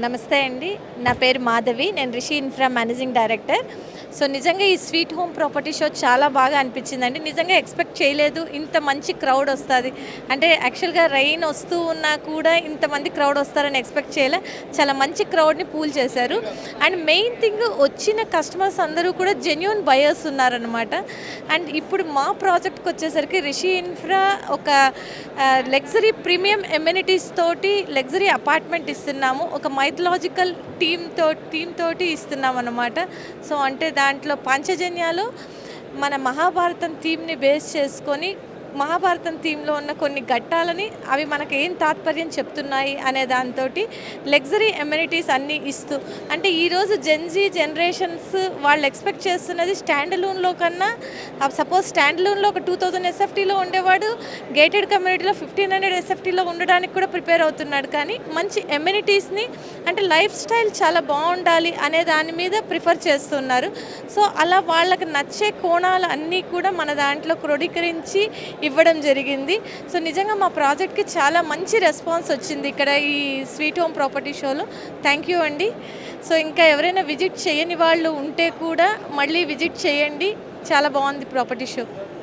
నమస్తే అండి. నా పేరు మాధవి. నేను Rishi infra managing director. So నిజంగా ఈ స్వీట్ హోమ్ ప్రాపర్టీ షో చాలా బాగా అనిపించిందండి. నిజంగా ఎక్స్పెక్ట్ చేయలేదు ఇంత మంచి క్రౌడ్ వస్తుంది. అంటే యాక్చువల్గా రైన్ వస్తూ ఉన్నా కూడా ఇంతమంది క్రౌడ్ వస్తారని ఎక్స్పెక్ట్ చేయలే. చాలా మంచి క్రౌడ్ని పూల్ చేశారు. అండ్ మెయిన్ థింగ్ వచ్చిన కస్టమర్స్ అందరూ కూడా జెన్యూన్ బయర్స్ ఉన్నారనమాట. అండ్ ఇప్పుడు మా ప్రాజెక్ట్కి వచ్చేసరికి రిషి ఇన్ఫ్రా ఒక లగ్జరీ ప్రీమియం ఎమ్యూనిటీస్ తోటి లగ్జరీ అపార్ట్మెంట్ ఇస్తున్నాము. ఒక మైథలాజికల్ థీమ్ తోటి ఇస్తున్నాం అన్నమాట. సో అంటే దాంట్లో పంచజన్యాలు మన మహాభారతం థీమ్ని బేస్ చేసుకొని మహాభారతం థీమ్లో ఉన్న కొన్ని ఘట్టాలని అవి మనకు ఏం తాత్పర్యం చెప్తున్నాయి అనే దాంతో లగ్జరీ ఎమ్యూనిటీస్ అన్నీ ఇస్తూ, అంటే ఈరోజు జెన్జీ జనరేషన్స్ వాళ్ళు ఎక్స్పెక్ట్ చేస్తున్నది స్టాండ్అలోన్లో కన్నా, సపోజ్ స్టాండ్అలోన్లో ఒక 2000 ఎస్ఎఫ్టీలో ఉండేవాడు గేటెడ్ కమ్యూనిటీలో 1500 ఎస్ఎఫ్టీలో ఉండడానికి కూడా ప్రిపేర్ అవుతున్నాడు. కానీ మంచి ఎమ్యూనిటీస్ని అంటే లైఫ్ స్టైల్ చాలా బాగుండాలి అనే దాని మీద ప్రిఫర్ చేస్తున్నారు. సో అలా వాళ్ళకి నచ్చే కోణాలు అన్నీ కూడా మన దాంట్లో క్రోడీకరించి ఇవ్వడం జరిగింది. సో నిజంగా మా ప్రాజెక్ట్కి చాలా మంచి రెస్పాన్స్ వచ్చింది ఇక్కడ ఈ స్వీట్ హోమ్ ప్రాపర్టీ షోలో. థ్యాంక్ యూ అండి. సో ఇంకా ఎవరైనా విజిట్ చేయని వాళ్ళు ఉంటే కూడా మళ్ళీ విజిట్ చేయండి. చాలా బాగుంది ప్రాపర్టీ షో.